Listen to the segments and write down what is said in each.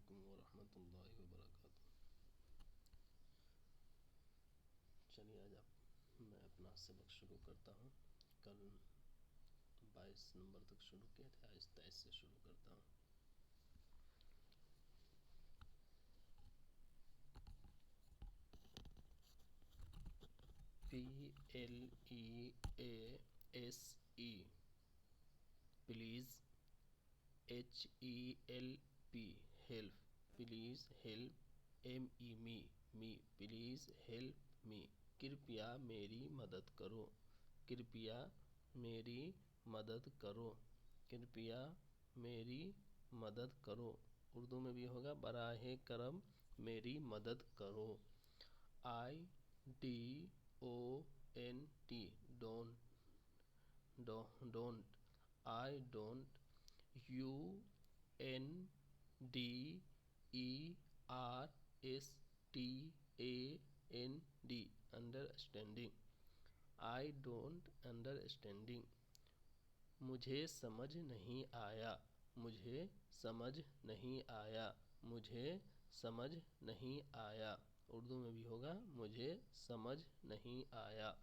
अलैकुम वरहमतुल्लाहि वबरकातुहू। चलिए आज मैं अपना सबक शुरू करता हूँ। कल 22 नंबर तक शुरू किए थे, आज 23 से शुरू करता हूँ। PLEASE please, HELP help, please help, ME me please help me, कृपया मेरी मदद करो, कृपया मेरी मदद करो, कृपया मेरी मदद करो। उर्दू में भी होगा बराहे करम मेरी मदद करो। IDONT don't, I don't, UNDERSTAND understanding, I don't understanding, मुझे समझ नहीं आया, मुझे समझ नहीं आया, मुझे समझ नहीं आया। उर्दू में भी होगा मुझे समझ नहीं आया।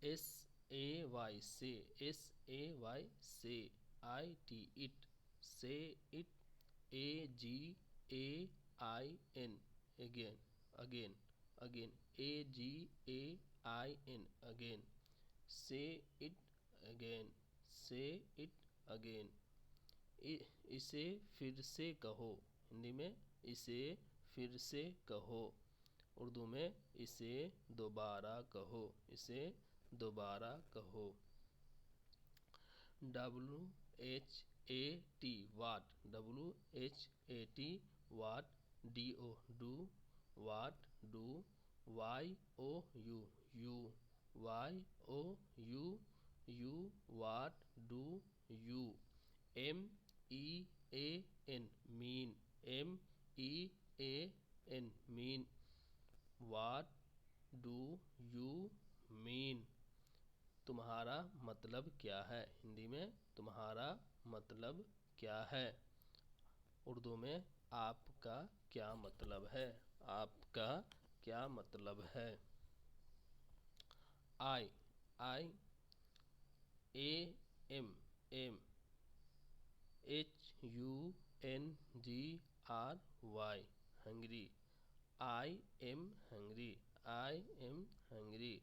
SAY से, SAY से, IT इट, से it, AGAIN again, again again, AGAIN again, से इट अगेन, से इट अगेन। इसे फिर से कहो, हिंदी में इसे फिर से कहो, उर्दू में इसे दोबारा कहो, इसे दोबारा कहो। WHAT what, WHAT what, DO do, what do, YOU you, YOU what do you. MEAN mean, MEAN mean, what do you mean, तुम्हारा मतलब क्या है, हिंदी में तुम्हारा मतलब क्या है, उर्दू में आपका क्या मतलब है, आपका क्या मतलब है। I AM HUNGRY Hungary, I am hungry, I am hungry,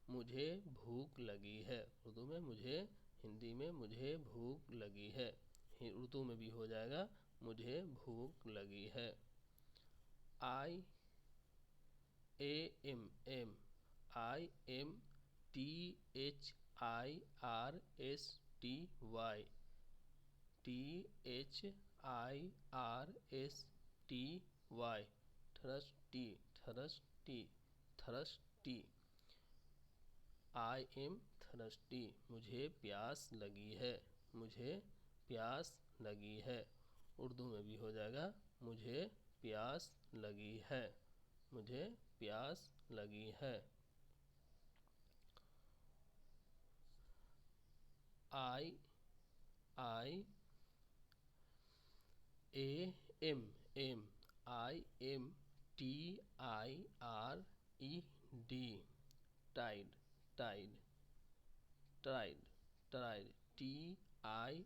मुझे भूख लगी है, उर्दू में मुझे, हिंदी में मुझे भूख लगी है, उर्दू में भी हो जाएगा मुझे भूख लगी है। IAM THIRSTY thirsty, thirsty, thirsty, I am thirsty, मुझे प्यास लगी है, मुझे प्यास लगी है, उर्दू में भी हो जाएगा मुझे प्यास लगी है, मुझे प्यास लगी है। IAM TIRED Tide, tried, tried, TIRED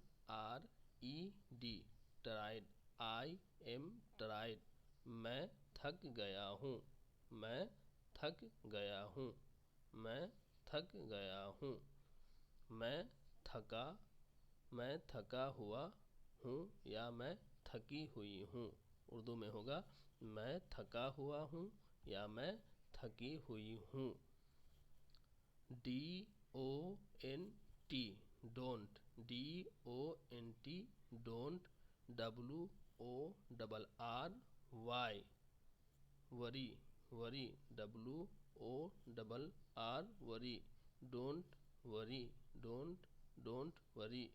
tried, I am tried, मैं थक गया हूँ, मैं थक गया हूँ, मैं थक गया हूँ, मैं थका, मैं थका हुआ हूँ या मैं थकी हुई हूँ, उर्दू में होगा मैं थका हुआ हूँ या मैं थकी हुई हूँ। DONT don't, DONT don't, WORRY worry, worry, WORR worry, don't worry, don't worry,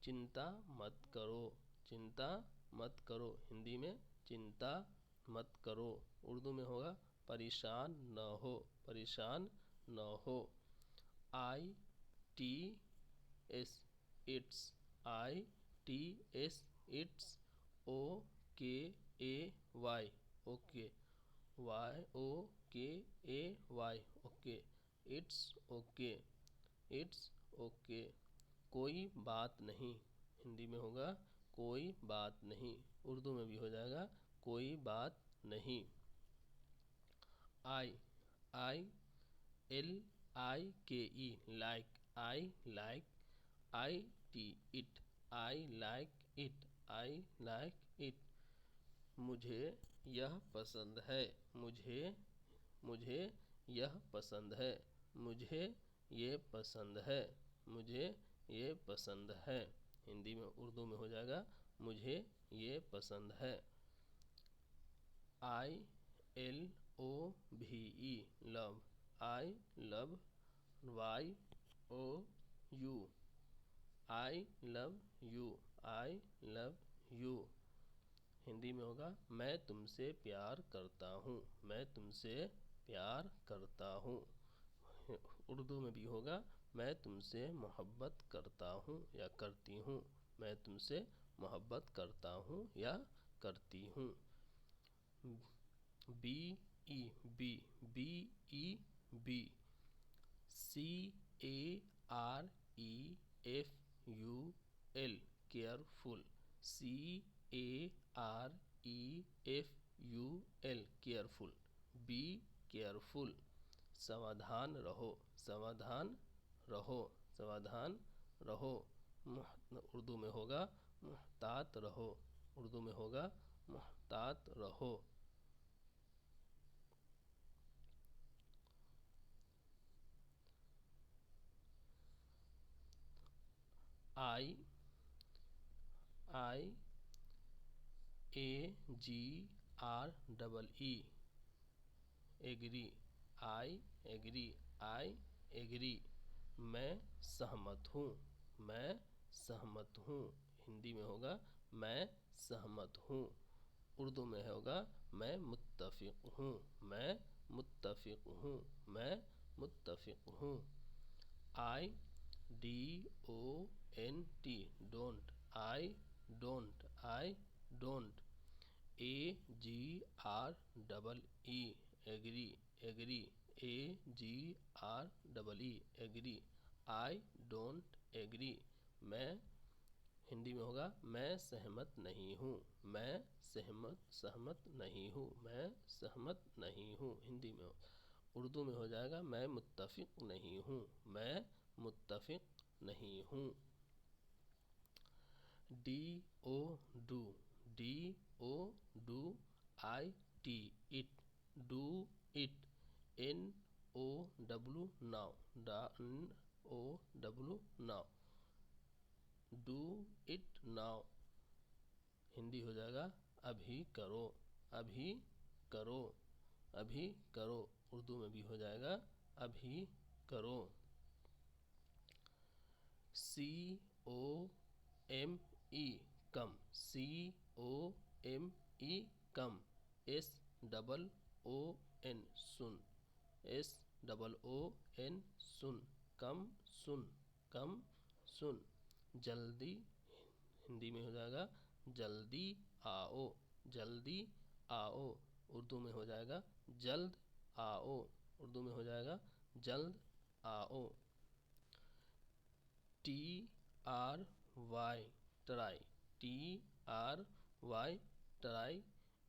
चिंता मत करो, चिंता मत करो, हिंदी में चिंता मत करो, उर्दू में होगा परेशान न हो, परेशान न हो। ITS it's, ITS it's, O K A Y okay, Y O K A Y okay, it's okay, it's okay, कोई बात नहीं, हिंदी में होगा कोई बात नहीं, उर्दू में भी हो जाएगा कोई बात नहीं। आई L I K E like, I like, I T it, I like it, I like it, मुझे यह पसंद है, मुझे यह पसंद है, मुझे ये पसंद है, मुझे ये पसंद है, हिंदी में उर्दू में हो जाएगा मुझे ये पसंद है। आई L O V E love, I love, Y O U, you I love, you I love, Hindi में होगा मैं तुमसे प्यार करता हूँ, मैं तुमसे प्यार करता हूँ, उर्दू में भी होगा मैं तुमसे मोहब्बत करता हूँ या करती हूँ, मैं तुमसे मोहब्बत करता हूँ या करती हूँ। B E B, B E B, C A R E F U L careful, C A R E F U L careful, be careful, सावधान रहो, सावधान रहो, सावधान रहो, उर्दू में होगा मुहतात रहो, उर्दू में होगा मुहतात रहो। I I A G R double E agree, I agree, I agree, मैं सहमत हूँ, मैं सहमत हूँ, हिंदी में होगा मैं सहमत हूँ, उर्दू में होगा मैं मुत्तफ़िक़ हूँ, मैं मुत्तफ़िक़ हूँ, मैं मुत्तफ़िक़ हूँ। I D O N T don't, I don't, I don't, A G R double E agree, agree, A G R double E agree, I don't agree, मैं, हिंदी में होगा मैं सहमत नहीं हूँ, मैं सहमत नहीं हूँ, मैं सहमत नहीं हूँ, हिंदी में हो। उर्दू में हो जाएगा मैं मुत्तफ़िक़ नहीं हूँ, मैं मुत्तफ़िक़ नहीं हूँ। D O do, D O do, I T it, do it, N O W now, N O W now, do it now, Hindi हो जाएगा अभी करो, अभी करो, अभी करो, उर्दू में भी हो जाएगा अभी करो। सी ओ एम ई कम, सी ओ एम ई कम, एस डबल ओ एन सुन, एस डबल ओ एन सुन, कम सुन, कम सुन, जल्दी, हिंदी में हो जाएगा जल्दी आओ, जल्दी आओ, उर्दू में हो जाएगा जल्द आओ, उर्दू में हो जाएगा जल्द आओ। T R Y try, T R Y try,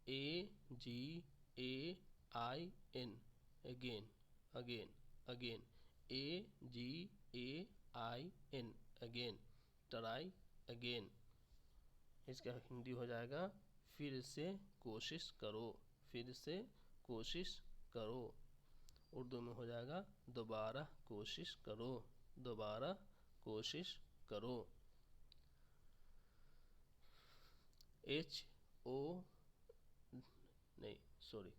A G A I N again, again, again, A G A I N again, try again, इसका हिंदी हो जाएगा फिर से कोशिश करो, फिर से कोशिश करो, उर्दू में हो जाएगा दोबारा कोशिश करो, दोबारा कोशिश करो। एच ओ नहीं sorry,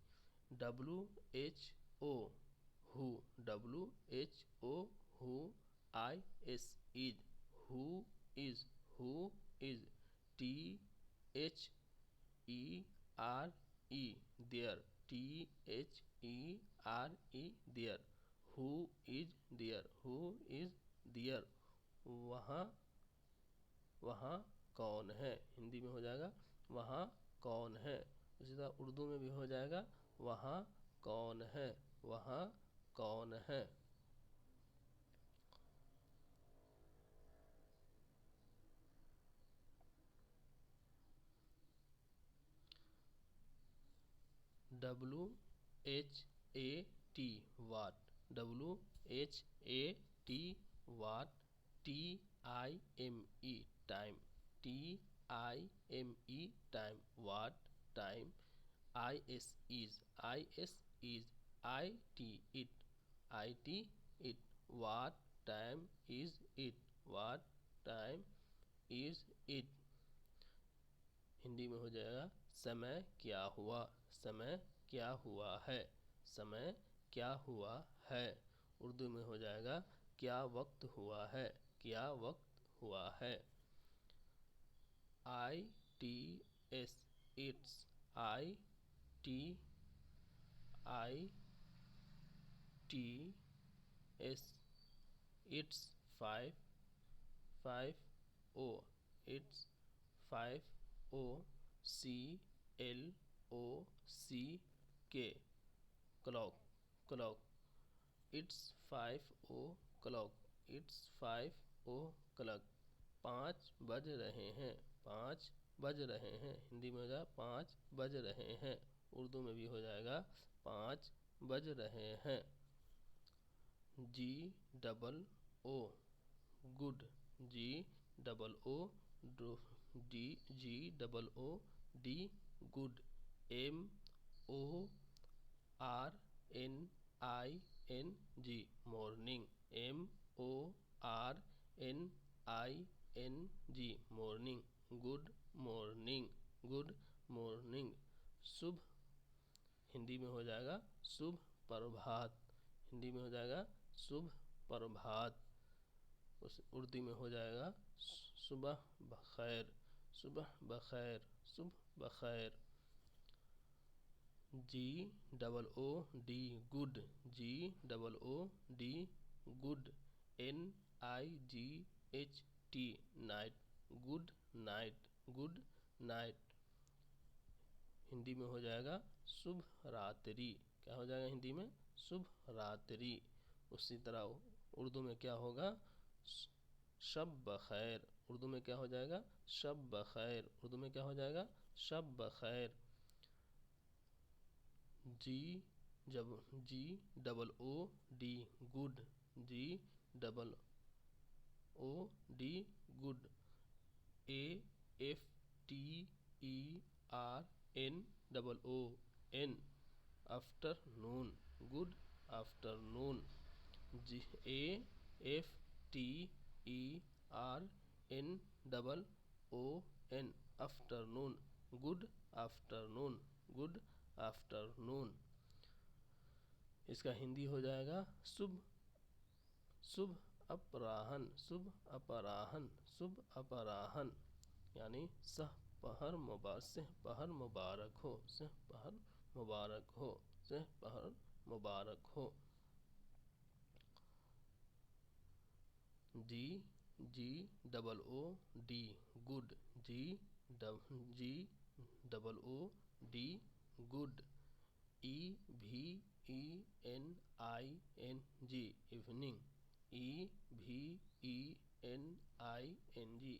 W H O who, W H O who, I S is, who is, who is, T H E R E there, T H E R E there, who is there, who is there, वहाँ, वहाँ कौन है, हिंदी में हो जाएगा वहाँ कौन है। उसी तरह उर्दू में भी हो जाएगा वहाँ कौन है, वहाँ कौन है। WHAT what, WHAT what, TIME time, TIME time, what time, IS is, IT it, IT it, what time is it, what time is it. Hindi में हो जाएगा समय क्या हुआ, समय क्या हुआ है, समय क्या हुआ है। उर्दू में हो जाएगा क्या वक्त हुआ है, क्या वक्त हुआ है। ITS it's, ITS it's 5 it's 5 CLOCK, clock, clock, it's 5 o'clock, it's 5 o'clock, 5 बज रहे हैं, 5 बज रहे हैं। हिंदी में हो जाएगा 5 बज रहे हैं। उर्दू में भी हो जाएगा 5 बज रहे हैं। GOO good, GOOD good, MORNING morning, MORNING morning, good morning, good morning. शुभ, हिंदी में हो जाएगा शुभ प्रभात, हिंदी में हो जाएगा शुभ प्रभात। उस उर्दू में हो जाएगा सुबह बखैर, सुबह बखैर, सुबह बखैर। GOOD good, GOOD good, NIGHT night, good night, good night. Hindi में हो जाएगा शुभ रात्रि, क्या हो जाएगा हिंदी में शुभ रात्रि। उसी तरह उर्दू में क्या होगा शब बखैर, उर्दू में क्या हो जाएगा शब बखैर, उर्दू में क्या हो जाएगा शब बखैर। GOOD good, GOOD good, AFTERNOON afternoon, good afternoon. AFTERNOON afternoon, good afternoon, good afternoon. इसका हिंदी हो जाएगा शुभ, शुभ अपराहन, शुभ अपराहन, शुभ अपराहन। यानी सहपहर मुबारक हो, सहपहर मुबारक हो, सहपहर मुबारक हो। GOOD good, GOOD good, EVENING evening, EVENING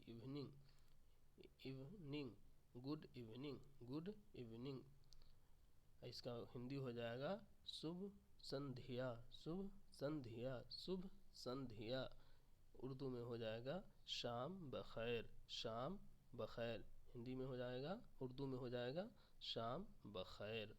evening, evening, good evening, good evening. इसका हिंदी हो जाएगा शुभ संध्या, शुभ संध्या, शुभ संध्या। उर्दू में हो जाएगा शाम बखैर, शाम बखैर। हिंदी में हो जाएगा, उर्दू में हो जाएगा शाम बखैर।